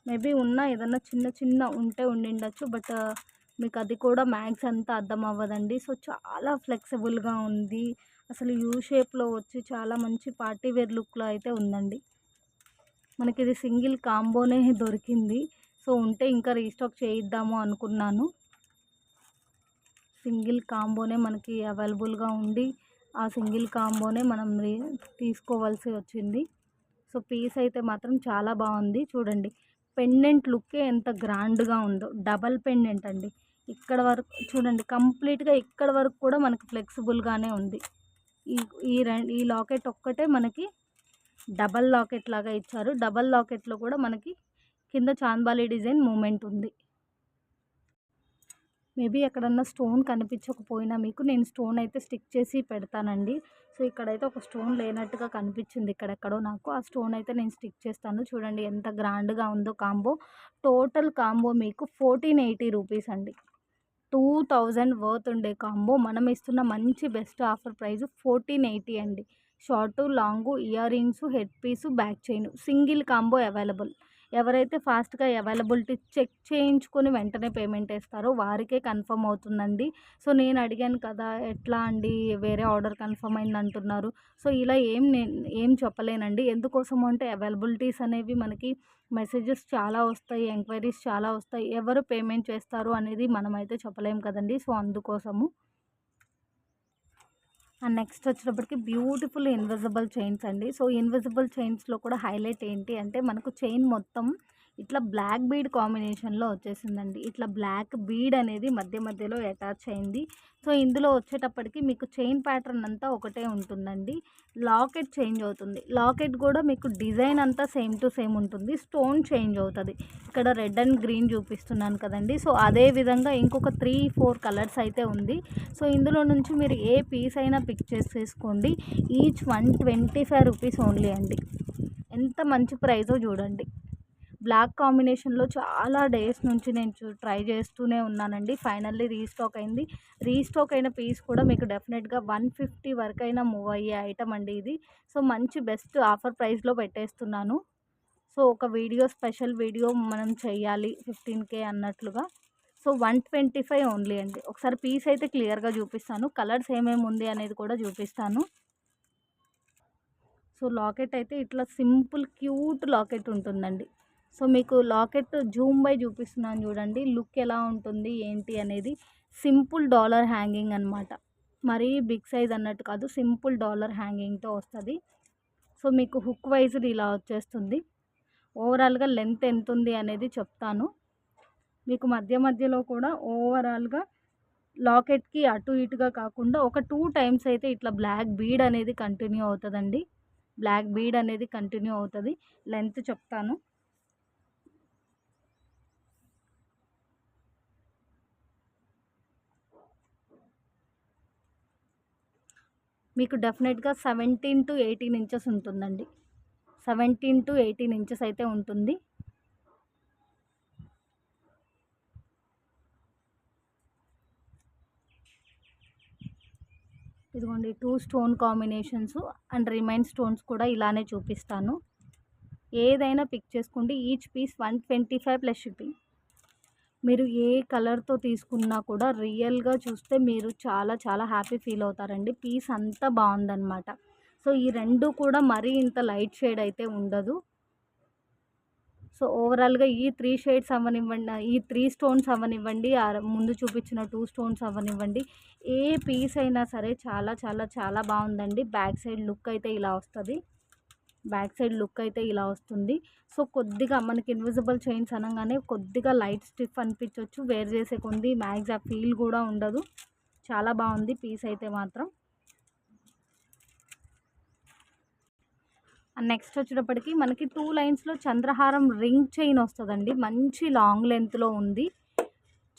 మేబీ ఉన్న ఏదన్నా చిన్న చిన్న ఉంటే ఉండిండొచ్చు. బట్ మీకు అది కూడా మ్యాక్స్ అంతా అర్థం అవ్వదండి. సో, చాలా ఫ్లెక్సిబుల్‌గా ఉంది. అసలు యూ షేప్‌లో వచ్చి చాలా మంచి పార్టీ వేర్ లుక్‌లో అయితే ఉందండి. మనకి ఇది సింగిల్ కాంబోనే దొరికింది. సో, ఉంటే ఇంకా రీస్టాక్ చేయిద్దాము అనుకున్నాను. సింగిల్ కాంబోనే మనకి అవైలబుల్‌గా ఉండి, ఆ సింగిల్ కాంబోనే మనం తీసుకోవాల్సి వచ్చింది. సో, పీస్ అయితే మాత్రం చాలా బాగుంది. చూడండి పెండెంట్ లుక్కే ఎంత గ్రాండ్‌గా ఉందో. డబల్ పెండెంట్ అండి. ఇక్కడ వరకు చూడండి కంప్లీట్‌గా ఇక్కడ వరకు కూడా మనకి ఫ్లెక్సిబుల్‌గానే ఉంది. ఈ ఈ లాకెట్ ఒక్కటే మనకి డబల్ లాకెట్ లాగా ఇచ్చారు. డబల్ లాకెట్‌లో కూడా మనకి కింద చాంద్బాలి డిజైన్ మూవ్‌మెంట్ ఉంది. మేబీ ఎక్కడన్నా స్టోన్ కనిపించకపోయినా మీకు నేను స్టోన్ అయితే స్టిక్ చేసి పెడతానండి. సో, ఇక్కడైతే ఒక స్టోన్ లేనట్టుగా కనిపించింది ఇక్కడెక్కడో నాకు. ఆ స్టోన్ అయితే నేను స్టిక్ చేస్తాను. చూడండి ఎంత గ్రాండ్‌గా ఉందో కాంబో. టోటల్ కాంబో మీకు 1480 రూపీస్ అండి. 2000 వర్త్ ఉండే కాంబో మనం ఇస్తున్న మంచి బెస్ట్ ఆఫర్ ప్రైస్ 1480 అండి. Short, long, ear rings, head పీసు, back chain single combo available. ఎవరైతే ఫాస్ట్‌గా అవైలబిలిటీ చెక్ చేయించుకొని వెంటనే పేమెంట్ ఏస్తారో వారికే కన్ఫర్మ్ అవుతుందండి. సో, నేను అడిగాను కదా! ఎట్లా అండి వేరే ఆర్డర్ కన్ఫర్మ్ అయిందంటున్నారు. సో, ఇలా ఏం చెప్పలేనండి. ఎందుకోసము అంటే అవైలబిలిటీస్ అనేవి మనకి మెసేజెస్ చాలా వస్తాయి. ఎంక్వైరీస్ చాలా వస్తాయి. ఎవరు పేమెంట్ చేస్తారు అనేది మనమైతే చెప్పలేం కదండీ! సో, అందుకోసము. అండ్ నెక్స్ట్ వచ్చేటప్పటికి బ్యూటిఫుల్ ఇన్విజిబుల్ చైన్స్ అండి. సో, ఇన్విజిబుల్ చైన్స్‌లో కూడా హైలైట్ ఏంటి అంటే మనకు చైన్ మొత్తం ఇట్లా బ్లాక్ బీడ్ కాంబినేషన్‌లో వచ్చేసిందండి. ఇట్లా బ్లాక్ బీడ్ అనేది మధ్య మధ్యలో అటాచ్ అయింది. సో, ఇందులో వచ్చేటప్పటికి మీకు చైన్ ప్యాటర్న్ అంతా ఒకటే ఉంటుందండి. లాకెట్ చేంజ్ అవుతుంది. లాకెట్ కూడా మీకు డిజైన్ అంతా సేమ్ టు సేమ్ ఉంటుంది. స్టోన్ చేంజ్ అవుతది. ఇక్కడ రెడ్ అండ్ గ్రీన్ చూపిస్తున్నాను కదండీ! సో, అదే విధంగా ఇంకొక 3, 4 కలర్స్ అయితే ఉంది. సో, ఇందులో నుంచి మీరు ఏ పీస్ అయినా పిక్ చేసేసుకోండి. ఈచ్ 125 రూపీస్ ఓన్లీ అండి. ఎంత మంచి ప్రైజో చూడండి. బ్లాక్ కాంబినేషన్‌లో చాలా డేస్ నుంచి నేను ట్రై చేస్తూనే ఉన్నానండి. ఫైనల్లీ రీస్టాక్ అయింది. రీస్టాక్ అయిన పీస్ కూడా మీకు డెఫినెట్‌గా 150 వరకైనా మూవ్ అయ్యే ఐటమ్ అండి ఇది. సో, మంచి బెస్ట్ ఆఫర్ ప్రైస్‌లో పెట్టేస్తున్నాను. సో, ఒక స్పెషల్ వీడియో మనం చెయ్యాలి 15K అన్నట్లుగా. సో, 125 ఓన్లీ అండి. ఒకసారి పీస్ అయితే క్లియర్‌గా చూపిస్తాను. కలర్స్ ఏమేమి ఉంది అనేది కూడా చూపిస్తాను. సో, లాకెట్ అయితే ఇట్లా సింపుల్ క్యూట్ లాకెట్ ఉంటుందండి. సో, మీకు లాకెట్ జూమ్ బై చూపిస్తున్నాను చూడండి. లుక్ ఎలా ఉంటుంది ఏంటి అనేది. సింపుల్ డాలర్ హ్యాంగింగ్ అనమాట. మరీ బిగ్ సైజ్ అన్నట్టు కాదు. సింపుల్ డాలర్ హ్యాంగింగ్‌తో వస్తది. సో, మీకు హుక్ వైజ్‌డ్ ఇలా వచ్చేస్తుంది. ఓవరాల్‌గా లెంత్ ఎంతుంది అనేది చెప్తాను. మీకు మధ్య మధ్యలో కూడా ఓవరాల్‌గా లాకెట్‌కి అటు ఇటుగా కాకుండా ఒక 2 టైమ్స్ అయితే ఇట్లా బ్లాక్ బీడ్ అనేది కంటిన్యూ అవుతదండి. బ్లాక్ బీడ్ అనేది కంటిన్యూ అవుతది. లెంత్ చెప్తాను. మీకు డెఫినెట్‌గా 17-18 ఇంచెస్ ఉంటుందండి. 17-18 ఇంచెస్ అయితే ఉంటుంది. ఇదిగోండి 2 stone combinations and remain stones కూడా ఇలానే చూపిస్తాను. ఏదైనా పిక్ చేసుకోండి. Each piece 125 plus shipping. మీరు ఏ కలర్‌తో తీసుకున్నా కూడా రియల్‌గా చూస్తే మీరు చాలా చాలా హ్యాపీ ఫీల్ అవుతారండి. పీస్ అంతా బావుందనమాట. సో, ఈ 2 కూడా మరీ ఇంత లైట్ షేడ్ అయితే ఉండదు. సో, ఓవరాల్‌గా ఈ 3 షేడ్స్ అవ్వనివ్వండి, ఈ 3 స్టోన్స్ అవ్వనివ్వండి, ముందు చూపించిన 2 స్టోన్స్ అవ్వనివ్వండి, ఏ పీస్ అయినా సరే చాలా చాలా చాలా బావుందండి. బ్యాక్ సైడ్ లుక్ అయితే ఇలా వస్తది. బ్యాక్ సైడ్ లుక్ అయితే ఇలా వస్తుంది. సో, కొద్దిగా మనకి ఇన్విజిబుల్ చైన్స్ అనంగానే కొద్దిగా లైట్ స్టిఫ్ అనిపించొచ్చు. వేర్ చేసే కొంది మ్యాక్స్ ఆ ఫీల్ కూడా ఉండదు. చాలా బావుంది పీస్ అయితే మాత్రం. నెక్స్ట్ వచ్చేటప్పటికి మనకి 2 లైన్స్‌లో చంద్రహారం రింగ్ చైన్ వస్తదండి. మంచి లాంగ్ లెంగ్త్‌లో ఉంది.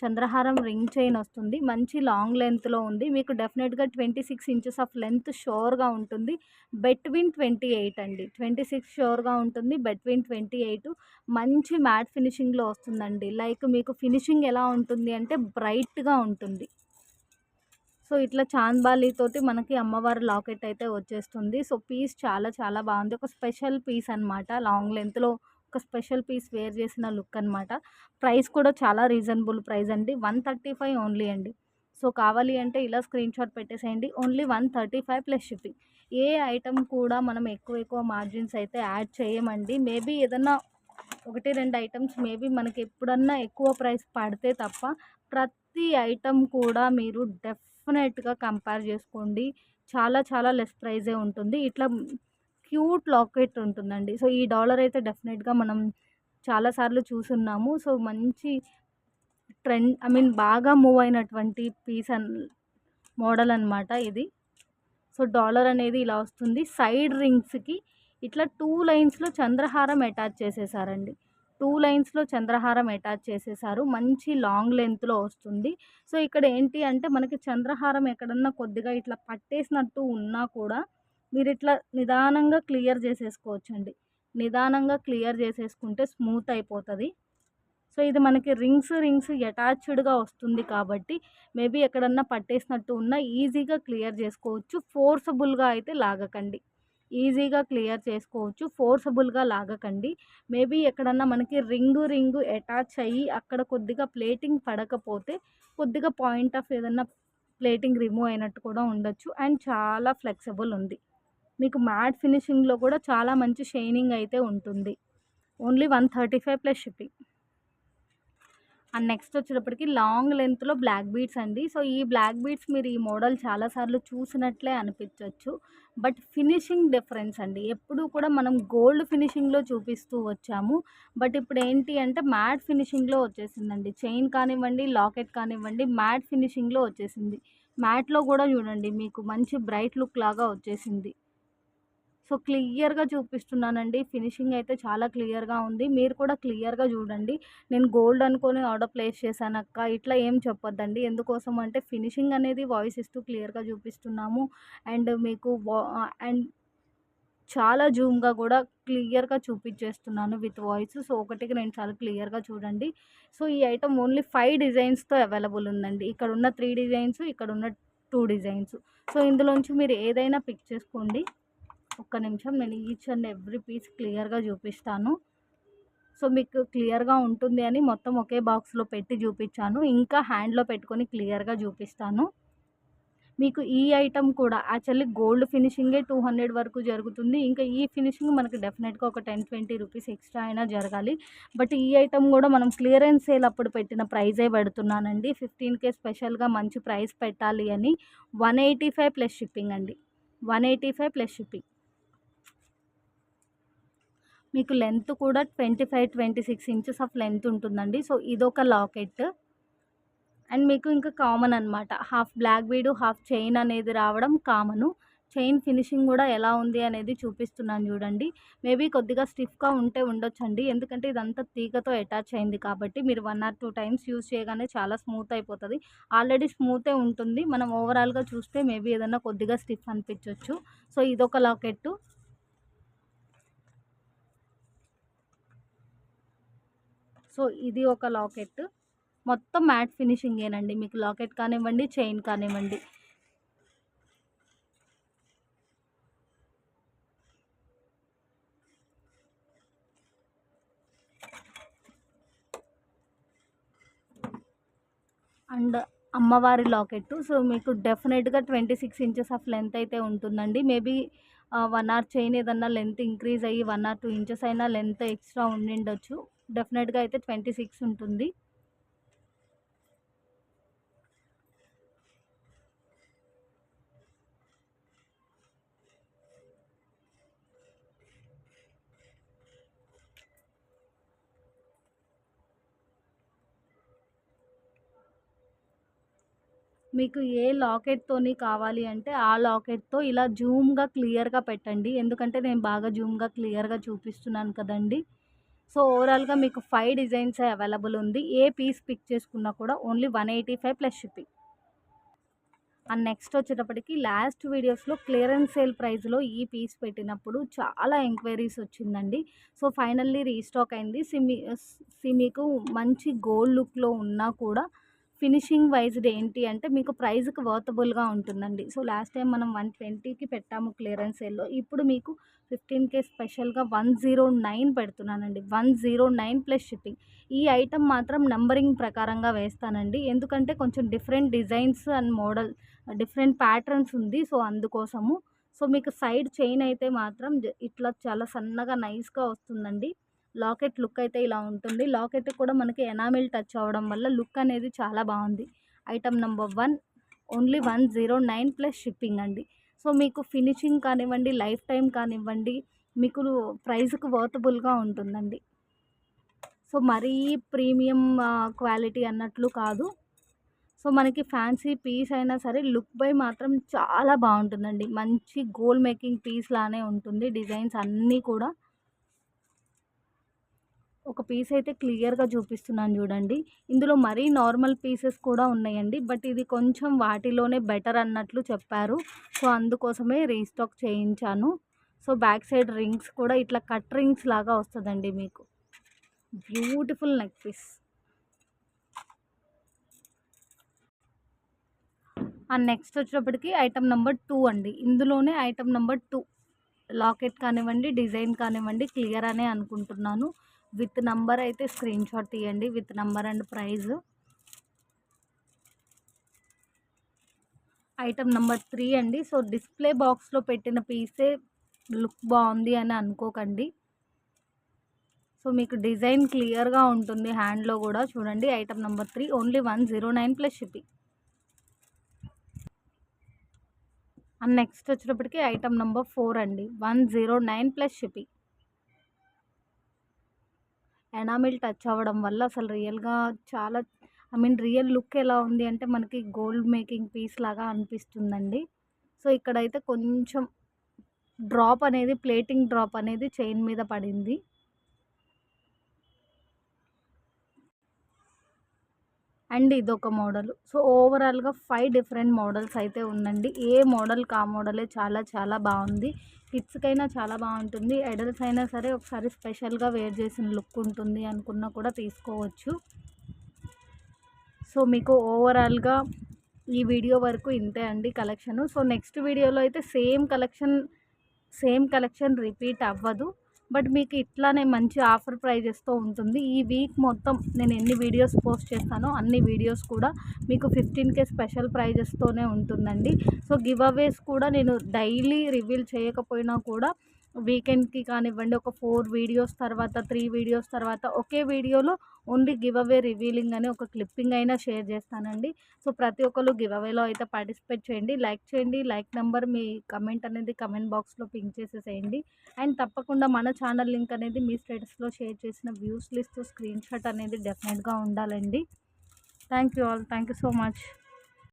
చంద్రహారం రింగ్ చైన్ వస్తుంది. మంచి లాంగ్ లెంగ్త్‌లో ఉంది. మీకు డెఫినిట్‌గా 26 ఇంచెస్ ఆఫ్ లెంగ్త్ షూర్‌గా ఉంటుంది. బిట్వీన్ 28 అండి. 26 షూర్‌గా ఉంటుంది. బిట్వీన్ 28 మంచి మ్యాట్ ఫినిషింగ్‌లో వస్తుందండి. లైక్ మీకు ఫినిషింగ్ ఎలా ఉంటుంది అంటే బ్రైట్‌గా ఉంటుంది. సో, ఇట్లా చాంద్బాలితోటి మనకి అమ్మవారి లాకెట్ అయితే వచ్చేస్తుంది. సో, పీస్ చాలా చాలా బావుంది. ఒక స్పెషల్ పీస్ అనమాట. లాంగ్ లెంగ్త్‌లో ఒక స్పెషల్ పీస్ వేర్ చేసిన లుక్ అనమాట. ప్రైస్ కూడా చాలా రీజనబుల్ ప్రైస్ అండి. 135 ఓన్లీ అండి. సో, కావాలి అంటే ఇలా స్క్రీన్‌షాట్ పెట్టేసేయండి. Only 135 plus shipping. ఏ ఐటెమ్ కూడా మనం ఎక్కువ ఎక్కువ మార్జిన్స్ అయితే యాడ్ చేయమండి. మేబీ ఏదన్నా 1, 2 ఐటెమ్స్ మేబీ మనకి ఎప్పుడన్నా ఎక్కువ ప్రైస్ పడితే తప్ప ప్రతి ఐటెమ్ కూడా మీరు డెఫినెట్‌గా కంపేర్ చేసుకోండి. చాలా చాలా లెస్ ప్రైజే ఉంటుంది. ఇట్లా క్యూట్ లాకెట్ ఉంటుందండి. సో, ఈ డాలర్ అయితే డెఫినెట్‌గా మనం చాలా సార్లు చూసున్నాము. సో, మంచి బాగా మూవ్ అయినటువంటి పీస్ మోడల్ అనమాట ఇది. సో, డాలర్ అనేది ఇలా వస్తుంది. సైడ్ రింగ్స్‌కి ఇట్లా 2 లైన్స్‌లో చంద్రహారం అటాచ్ చేసేసారండి. 2 లైన్స్‌లో చంద్రహారం అటాచ్ చేసేసారు. మంచి లాంగ్ లెంగ్త్‌లో వస్తుంది. సో, ఇక్కడ ఏంటి అంటే మనకి చంద్రహారం ఎక్కడన్నా కొద్దిగా ఇట్లా పట్టేసినట్టు ఉన్నా కూడా మీరిట్లా నిదానంగా క్లియర్ చేసేసుకోవచ్చండి. నిదానంగా క్లియర్ చేసేసుకుంటే స్మూత్ అయిపోతది. సో, ఇది మనకి రింగ్స్ అటాచ్డ్‌గా వస్తుంది కాబట్టి మేబీ ఎక్కడన్నా పట్టేసినట్టు ఉన్నా ఈజీగా క్లియర్ చేసుకోవచ్చు. ఫోర్సబుల్‌గా అయితే లాగకండి. ఈజీగా క్లియర్ చేసుకోవచ్చు. ఫోర్సబుల్‌గా లాగకండి. మేబీ ఎక్కడన్నా మనకి రింగు అటాచ్ అయ్యి అక్కడ కొద్దిగా ప్లేటింగ్ పడకపోతే కొద్దిగా పాయింట్ ఆఫ్ ఏదన్నా ప్లేటింగ్ రిమూవ్ అయినట్టు కూడా ఉండొచ్చు. అండ్ చాలా ఫ్లెక్సిబుల్ ఉంది. మీకు మ్యాట్ ఫినిషింగ్‌లో కూడా చాలా మంచి షైనింగ్ అయితే ఉంటుంది. Only 135 plus shipping. And next వచ్చేటప్పటికి లాంగ్ లెంత్‌లో బ్లాక్ బీడ్స్ అండి. సో, ఈ బ్లాక్ బీడ్స్ మీరు ఈ మోడల్ చాలా సార్లు చూసినట్లే అనిపించొచ్చు. బట్ ఫినిషింగ్ డిఫరెన్స్ అండి. ఎప్పుడూ కూడా మనం గోల్డ్ ఫినిషింగ్‌లో చూపిస్తూ వచ్చాము. బట్ ఇప్పుడు ఏంటి అంటే మ్యాట్ ఫినిషింగ్‌లో వచ్చేసిందండి. చైన్ కానివ్వండి, లాకెట్ కానివ్వండి మ్యాట్ ఫినిషింగ్‌లో వచ్చేసింది. మ్యాట్‌లో కూడా చూడండి మీకు మంచి బ్రైట్ లుక్ లాగా వచ్చేసింది. సో, క్లియర్‌గా చూపిస్తున్నానండి. ఫినిషింగ్ అయితే చాలా క్లియర్‌గా ఉంది. మీరు కూడా క్లియర్‌గా చూడండి. నేను గోల్డ్ అనుకోని ఆర్డర్ ప్లేస్ చేశానక్క ఇట్లా ఏం చెప్పొద్దండి. ఎందుకోసం అంటే ఫినిషింగ్ అనేది వాయిస్ ఇస్తూ క్లియర్‌గా చూపిస్తున్నాము. అండ్ మీకు అండ్ చాలా జూమ్‌గా కూడా క్లియర్‌గా చూపించేస్తున్నాను విత్ వాయిస్. సో, ఒకటికి 2 సార్లు క్లియర్‌గా చూడండి. సో, ఈ ఐటెమ్ ఓన్లీ 5 డిజైన్స్‌తో అవైలబుల్ ఉందండి. ఇక్కడున్న 3 డిజైన్స్, ఇక్కడున్న 2 డిజైన్స్. సో, ఇందులోంచి మీరు ఏదైనా పిక్ చేసుకోండి. ఒక్క నిమిషం నేను ఈచ్ అండ్ ఎవ్రీ పీస్ క్లియర్‌గా చూపిస్తాను. సో, మీకు క్లియర్‌గా ఉంటుంది అని మొత్తం ఒకే బాక్స్‌లో పెట్టి చూపించాను. ఇంకా హ్యాండ్‌లో పెట్టుకొని క్లియర్‌గా చూపిస్తాను. మీకు ఈ ఐటెమ్ కూడా యాక్చువల్లీ గోల్డ్ ఫినిషింగే 200 వరకు జరుగుతుంది. ఇంకా ఈ ఫినిషింగ్ మనకి డెఫినెట్‌గా ఒక 10, 20 రూపీస్ ఎక్స్‌ట్రా అయినా జరగాలి. బట్ ఈ ఐటెమ్ కూడా మనం క్లియరెన్స్ సేల్ అప్పుడు పెట్టిన ప్రైజే పెడుతున్నానండి. 15,000 స్పెషల్‌గా మంచి ప్రైస్ పెట్టాలి అని 185 ప్లస్ షిప్పింగ్ అండి. 185 ప్లస్ షిప్పింగ్. మీకు లెంత్ కూడా 25, 26 ఇంచెస్ ఆఫ్ లెంత్ ఉంటుందండి. సో, ఇదొక లాకెట్. అండ్ మీకు ఇంకా కామన్ అనమాట. Half black bead, half chain అనేది రావడం కామను. చైన్ ఫినిషింగ్ గూడా ఎలా ఉంది అనేది చూపిస్తున్నాను జూడండి. మేబీ కొద్దిగా స్టిఫ్‌గా ఉంటే ఉండొచ్చండి. ఎందుకంటే ఇదంతా తీగతో అటాచ్ అయింది కాబట్టి మీరు 1 ఆర్ 2 టైమ్స్ యూజ్ చేయగానే చాలా స్మూత్ అయిపోతది. ఆల్రెడీ స్మూతే ఉంటుంది. మనం ఓవరాల్‌గా చూస్తే మేబీ ఏదన్నా కొద్దిగా స్టిఫ్ అనిపించొచ్చు. సో, ఇదొక లాకెట్టు. సో, ఇది ఒక లాకెట్. మొత్తం మ్యాట్ ఫినిషింగేనండి. మీకు లాకెట్ కానివ్వండి, చైన్ కానివ్వండి. అండ్ అమ్మవారి లాకెట్టు. సో, మీకు డెఫినెట్‌గా 26 ఇంచెస్ ఆఫ్ లెంత్ అయితే ఉంటుందండి. మేబీ 1 ఆర్ చైన్ ఏదన్నా లెంత్ ఇంక్రీజ్ అయ్యి 1 ఆర్ 2 ఇంచెస్ అయినా లెంత్ ఎక్స్‌ట్రా ఉండిండొచ్చు. డెఫినెట్‌గా అయితే 26 ఉంటుంది. మీకు ఏ లాకెట్‌తోని కావాలి అంటే, ఆ లాకెట్‌తో ఇలా జూమ్‌గా క్లియర్‌గా పెట్టండి. ఎందుకంటే నేను బాగా జూమ్‌గా క్లియర్‌గా చూపిస్తున్నాను కదండీ! సో, ఓవరాల్‌గా మీకు 5 డిజైన్సే అవైలబుల్ ఉంది. ఏ పీస్ పిక్ చేసుకున్నా కూడా only 185 plus shipping. And next వచ్చేటప్పటికి లాస్ట్ వీడియోస్‌లో క్లియరెన్స్ సేల్ ప్రైస్‌లో ఈ పీస్ పెట్టినప్పుడు చాలా ఎంక్వైరీస్ వచ్చిందండి. సో, ఫైనల్లీ రీస్టాక్ అయింది. మీకు మంచి గోల్డ్ లుక్‌లో ఉన్నా కూడా ఫినిషింగ్ వైస్‌డ్ ఏంటి అంటే మీకు ప్రైస్‌కి వర్తబుల్‌గా ఉంటుందండి. సో, లాస్ట్ టైం మనం 120కి పెట్టాము క్లియరెన్స్ సేల్‌లో. ఇప్పుడు మీకు 15,000 స్పెషల్‌గా 109 పెడుతున్నానండి. 109 ప్లస్ షిప్పింగ్. ఈ ఐటెమ్ మాత్రం నంబరింగ్ ప్రకారంగా వేస్తానండి. ఎందుకంటే కొంచెం different designs and model different patterns ఉంది. సో, అందుకోసము. సో, మీకు సైడ్ చైన్ అయితే మాత్రం ఇట్లా చాలా సన్నగా నైస్‌గా వస్తుందండి. లాకెట్ లుక్ అయితే ఇలా ఉంటుంది. లాకెట్ కూడా మనకి ఎనామిల్ టచ్ అవ్వడం వల్ల లుక్ అనేది చాలా బావుంది. Item number 1 only 109 plus shipping అండి. సో, మీకు ఫినిషింగ్ కానివ్వండి, లైఫ్ టైమ్ కానివ్వండి, మీకు ప్రైస్‌కి వర్తబుల్‌గా ఉంటుందండి. సో, మరీ ప్రీమియం క్వాలిటీ అన్నట్లు కాదు. సో, మనకి ఫ్యాన్సీ పీస్ అయినా సరే లుక్ బై మాత్రం చాలా బావుంటుందండి. మంచి గోల్డ్ మేకింగ్ పీస్ లానే ఉంటుంది. డిజైన్స్ అన్నీ కూడా. ఒక పీస్ అయితే క్లియర్‌గా చూపిస్తున్నాను చూడండి. ఇందులో మరీ నార్మల్ పీసెస్ కూడా ఉన్నాయండి. బట్ ఇది కొంచెం వాటిలోనే బెటర్ అన్నట్లు చెప్పారు. సో, అందుకోసమే రీస్టాక్ చేయించాను. సో, బ్యాక్ సైడ్ రింగ్స్ కూడా ఇట్లా కట్ రింగ్స్ లాగా వస్తదండి మీకు. Beautiful neck piece. నెక్స్ట్ వచ్చేటప్పటికి ఐటెమ్ నంబర్ 2 అండి. ఇందులోనే ఐటెమ్ నంబర్ 2 లాకెట్ కానివ్వండి, డిజైన్ కానివ్వండి క్లియర్ అనే అనుకుంటున్నాను. విత్ నంబర్ అయితే స్క్రీన్ షాట్ తీయండి, with number and price. Item number 3 అండి. సో డిస్ప్లే బాక్స్లో పెట్టిన పీసే లుక్ బాగుంది అని అనుకోకండి. సో మీకు డిజైన్ క్లియర్గా ఉంటుంది హ్యాండ్లో కూడా. చూడండి item number 3 only 109 plus shipping. And next వచ్చేటప్పటికి ఐటమ్ నెంబర్ 4 అండి, 109 ప్లస్ షిప్పింగ్. ఎనామిల్ టచ్ అవ్వడం వల్ల అసలు రియల్గా చాలా రియల్ లుక్ ఎలా ఉంది అంటే మనకి గోల్డ్ మేకింగ్ పీస్ లాగా అనిపిస్తుందండి. సో ఇక్కడైతే కొంచెం డ్రాప్ అనేది, ప్లేటింగ్ డ్రాప్ అనేది చైన్ మీద పడింది. అండ్ ఇదొక మోడల్. సో ఓవరాల్గా 5 డిఫరెంట్ మోడల్స్ అయితే ఉందండి. ఏ మోడల్కి ఆ మోడలే చాలా చాలా బాగుంది. కిడ్స్కైనా చాలా బాగుంటుంది, అడల్ట్స్ అయినా సరే ఒకసారి స్పెషల్గా వేర్ చేసిన లుక్ ఉంటుంది అనుకున్నా కూడా తీసుకోవచ్చు. సో మీకు ఓవరాల్గా ఈ వీడియో వరకు ఇంతే అండి కలెక్షను. సో నెక్స్ట్ వీడియోలో అయితే సేమ్ కలెక్షన్ రిపీట్ అవ్వదు, బట్ మీకు ఇట్లానే మంచి ఆఫర్ ప్రైజెస్తో ఉంటుంది. ఈ వీక్ మొత్తం నేను ఎన్ని వీడియోస్ పోస్ట్ చేస్తానో అన్ని వీడియోస్ కూడా మీకు 15K స్పెషల్ ప్రైజెస్తోనే ఉంటుందండి. సో గివ్ అవేస్ కూడా నేను డైలీ రివీల్ చేయకపోయినా కూడా వీకెండ్కి కానివ్వండి, ఒక 4 వీడియోస్ తర్వాత 3 వీడియోస్ తర్వాత ఒకే వీడియోలో ఓన్లీ గివ్ అవే రివీలింగ్ అని ఒక క్లిప్పింగ్ అయినా షేర్ చేస్తానండి. సో ప్రతి ఒక్కరు గివ్ అవేలో అయితే పార్టిసిపేట్ చేయండి. లైక్ చేయండి, లైక్ నెంబర్ మీ కమెంట్ అనేది కమెంట్ బాక్స్లో పింక్ చేసేసేయండి. అండ్ తప్పకుండా మన ఛానల్ లింక్ అనేది మీ స్టేటస్లో షేర్ చేసిన వ్యూస్ లిస్ట్ స్క్రీన్ షాట్ అనేది డెఫినెట్గా ఉండాలండి. Thank you all, thank you so much.